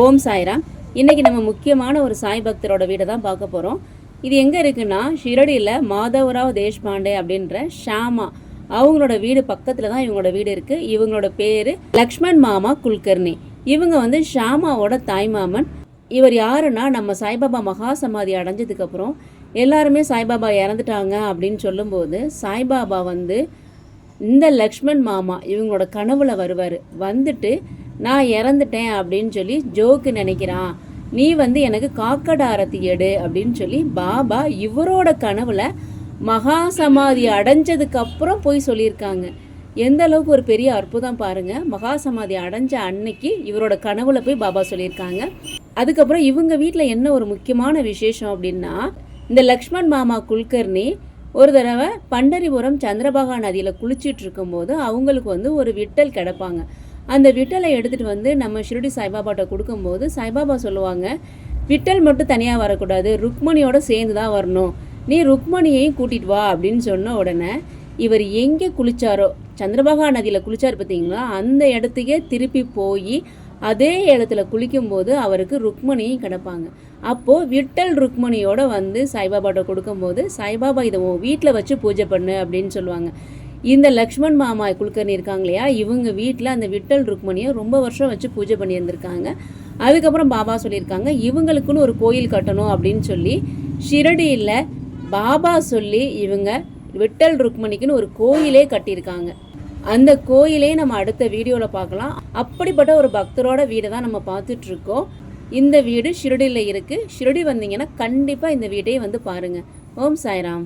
ஓம் சாய்ராம். இன்றைக்கி நம்ம முக்கியமான ஒரு சாய் பக்தரோட வீடை தான் பார்க்க போகிறோம். இது எங்கே இருக்குன்னா ஷிரடியில் மாதவராவ் தேஷ்பாண்டே அப்படின்ற ஷாமா அவங்களோட வீடு பக்கத்தில் தான் இவங்களோட வீடு இருக்குது. இவங்களோட பேர் லக்ஷ்மண் மாமா குல்கர்னி. இவங்க வந்து ஷாமாவோட தாய்மாமன். இவர் யாருன்னா நம்ம சாய்பாபா மகா சமாதி அடைஞ்சதுக்கப்புறம் எல்லாருமே சாய்பாபா இறந்துட்டாங்க அப்படின்னு சொல்லும்போது சாய்பாபா வந்து இந்த லக்ஷ்மண் மாமா இவங்களோட கனவுல வருவார். வந்துட்டு நான் இறந்துட்டேன் அப்படின்னு சொல்லி ஜோக்கு நினைக்கிறான், நீ வந்து எனக்கு காக்கடாரத்தி எடு அப்படின்னு சொல்லி பாபா இவரோட கனவுல மகா சமாதி அடைஞ்சதுக்கப்புறம் போய் சொல்லியிருக்காங்க. எந்த அளவுக்கு ஒரு பெரிய அற்புதம் பாருங்கள். மகா சமாதி அடைஞ்ச அன்னைக்கு இவரோட கனவுல போய் பாபா சொல்லியிருக்காங்க. அதுக்கப்புறம் இவங்க வீட்டில் என்ன ஒரு முக்கியமான விசேஷம் அப்படின்னா, இந்த லக்ஷ்மண் மாமா குல்கர்னி ஒரு தடவை பண்டரிபுரம் சந்திரபாகா நதியில் குளிச்சுட்டு இருக்கும்போது அவங்களுக்கு வந்து ஒரு விட்டல் கிடப்பாங்க. அந்த விட்டலை எடுத்துகிட்டு வந்து நம்ம ஷிரடி சாய்பாபாட்ட கொடுக்கும்போது சாய்பாபா சொல்லுவாங்க, விட்டல் மட்டும் தனியாக வரக்கூடாது, ருக்மணியோட சேர்ந்து தான் வரணும், நீ ருக்மணியையும் கூட்டிகிட்டு வா அப்படின்னு சொன்ன உடனே இவர் எங்கே குளித்தாரோ, சந்திரபாகா நதியில் குளித்தார் பார்த்தீங்களா, அந்த இடத்துக்கே திருப்பி போய் அதே இடத்துல குளிக்கும்போது அவருக்கு ருக்மணியும் கிடப்பாங்க. அப்போது விட்டல் ருக்மணியோட வந்து சாய்பாபாட்ட கொடுக்கும்போது சாய்பாபா இதை வீட்டில் வச்சு பூஜை பண்ணு அப்படின்னு சொல்லுவாங்க. இந்த லக்ஷ்மண் மாமா குல்கர்னி இருக்காங்க இல்லையா, இவங்க வீட்டில் அந்த விட்டல் ருக்மணியை ரொம்ப வருஷம் வச்சு பூஜை பண்ணியிருந்திருக்காங்க. அதுக்கப்புறம் பாபா சொல்லியிருக்காங்க இவங்களுக்குன்னு ஒரு கோயில் கட்டணும் அப்படின்னு சொல்லி ஷிரடியில் பாபா சொல்லி இவங்க விட்டல் ருக்மணிக்குன்னு ஒரு கோயிலே கட்டியிருக்காங்க. அந்த கோயிலே நம்ம அடுத்த வீடியோவில் பார்க்கலாம். அப்படிப்பட்ட ஒரு பக்தரோட வீடை தான் நம்ம பார்த்துட்ருக்கோம். இந்த வீடு ஷிரடியில் இருக்குது. ஷிரடி வந்தீங்கன்னா கண்டிப்பாக இந்த வீட்டையே வந்து பாருங்கள். ஓம் சாய்ராம்.